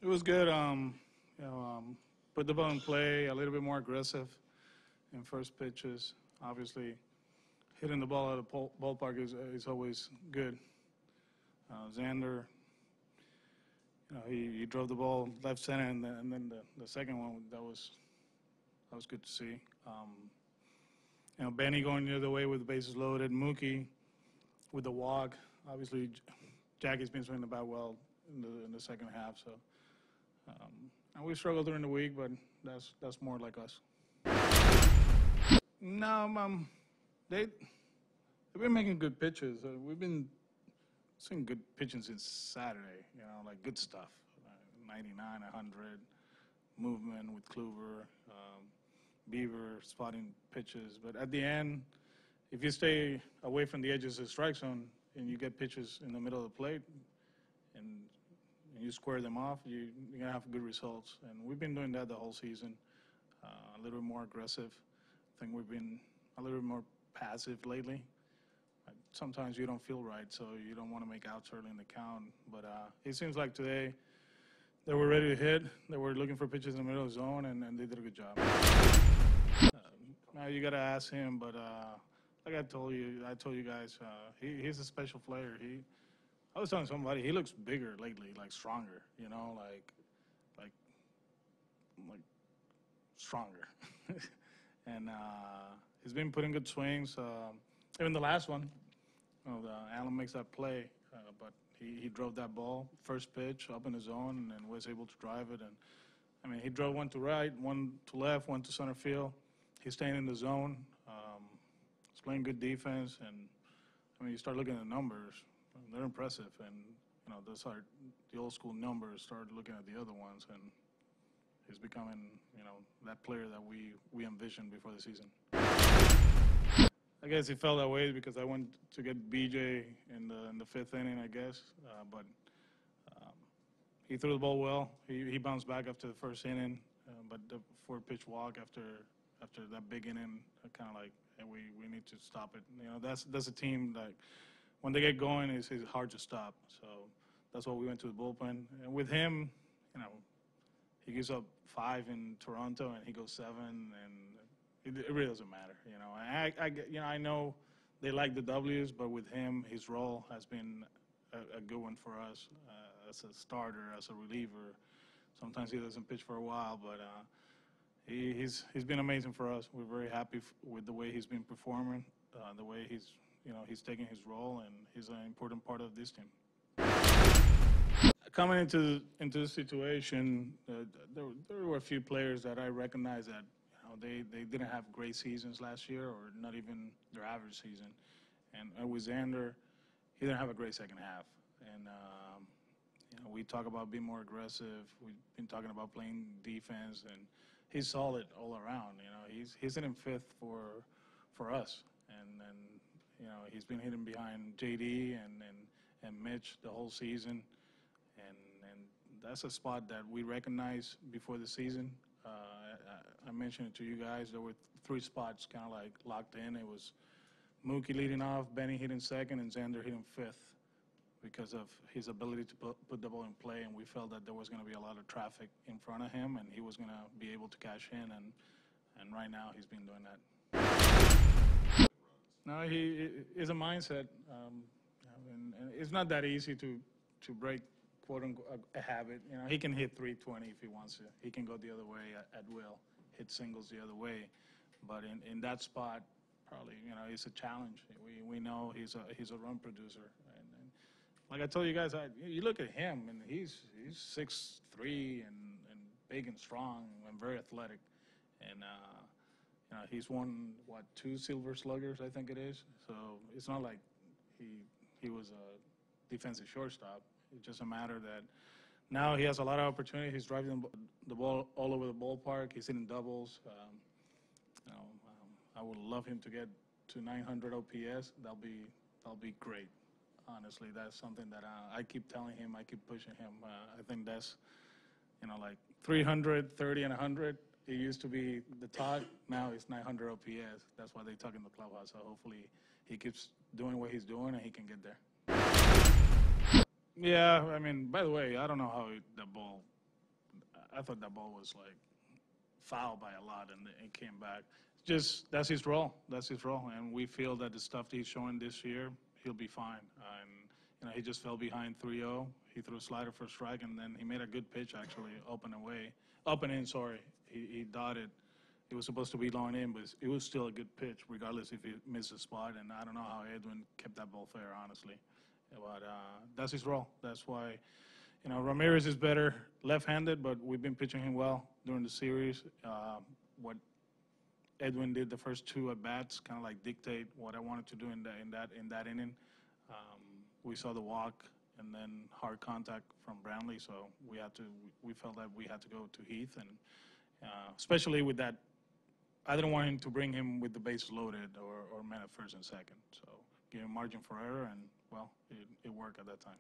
It was good. You know, put the ball in play, a little bit more aggressive in first pitches. Obviously, hitting the ball at the ballpark is always good. Xander, he drove the ball left center, and then the second one that was good to see. Benny going the other way with the bases loaded. Mookie with the walk. Obviously, Jackie's been swinging the bat well in the second half. So, and we struggled during the week, but that's more like us. No, they've been making good pitches. We've been seeing good pitching since Saturday. Like good stuff. 99, 100, movement with Kluber, Beaver spotting pitches. But at the end, if you stay away from the edges of the strike zone and you get pitches in the middle of the plate and you square them off, you're going to have good results. And we've been doing that the whole season, a little bit more aggressive. I think we've been a little bit more passive lately. Sometimes you don't feel right, so you don't want to make outs early in the count. But it seems like today they were ready to hit. They were looking for pitches in the middle of the zone, and they did a good job. Now you got to ask him, but like I told you guys, he's a special player. I was telling somebody he looks bigger lately, like stronger. Like stronger. And he's been putting good swings. Even the last one, Allen makes that play, but he drove that ball, first pitch, up in the zone, and was able to drive it. And, I mean, he drove one to right, one to left, one to center field. He's staying in the zone. He's playing good defense. And, I mean, you start looking at the numbers. They're impressive. And, those are the old school numbers. Start looking at the other ones. And he's becoming, that player that we envisioned before the season. I guess it felt that way because I went to get BJ in the fifth inning, I guess. But he threw the ball well. He bounced back after the first inning, but the 4-pitch walk after that big inning, kind of like, hey, we need to stop it. That's a team that when they get going, it's hard to stop. So that's why we went to the bullpen. And with him, he gives up 5 in Toronto and he goes 7, and it really doesn't matter. I know they like the W's, but with him, his role has been a good one for us as a starter, as a reliever. Sometimes he doesn't pitch for a while, but he's been amazing for us. We're very happy with the way he's been performing, the way he's taking his role, and he's an important part of this team. Coming into the situation, there were a few players that I recognize that they didn't have great seasons last year, or not even their average season. And with Xander, he didn't have a great second half. And we talk about being more aggressive. We've been talking about playing defense, and he's solid all around. He's hitting fifth for us, and he's been hitting behind JD and Mitch the whole season. And that's a spot that we recognized before the season. I mentioned it to you guys. There were 3 spots kind of like locked in. It was Mookie leading off, Benny hitting second, and Xander hitting fifth because of his ability to put the ball in play. And we felt that there was going to be a lot of traffic in front of him, and he was going to be able to cash in. And right now he's been doing that. No, it's a mindset. And it's not that easy to break, quote unquote, a habit. He can hit 320 if he wants to. He can go the other way at will, hit singles the other way. But in that spot, probably, it's a challenge. We know he's a run producer. And like I told you guys, you look at him, and he's 6'3" and big and strong and very athletic. And he's won 2 Silver Sluggers, I think it is. So it's not like he was a defensive shortstop. It's just a matter that now he has a lot of opportunity. He's driving the ball all over the ballpark. He's hitting doubles. I would love him to get to 900 OPS. That'll be great. Honestly, that's something that I keep telling him. I keep pushing him. I think that's, like 300, 30, and 100. It used to be the talk. Now it's 900 OPS. That's why they talk in the clubhouse. So hopefully he keeps doing what he's doing and he can get there. Yeah, I mean, by the way, I don't know how the ball I thought that ball was like fouled by a lot, and it came back. Just that's his role. That's his role, and we feel that the stuff that he's showing this year, he'll be fine. And he just fell behind 3-0. He threw a slider for a strike, and then he made a good pitch actually, up and in. Sorry, he dotted. It was supposed to be long in, but it was still a good pitch, regardless if he missed a spot. And I don't know how Edwin kept that ball fair, honestly. But that's his role. That's why, Ramirez is better left-handed, but we've been pitching him well during the series. What Edwin did the first two at bats kind of like dictate what I wanted to do in that inning. We saw the walk and then hard contact from Brownlee, so we felt that we had to go to Heath, and especially with that. I didn't want him to bring him with the bases loaded or men at first and second. So give him margin for error, and, well, it worked at that time.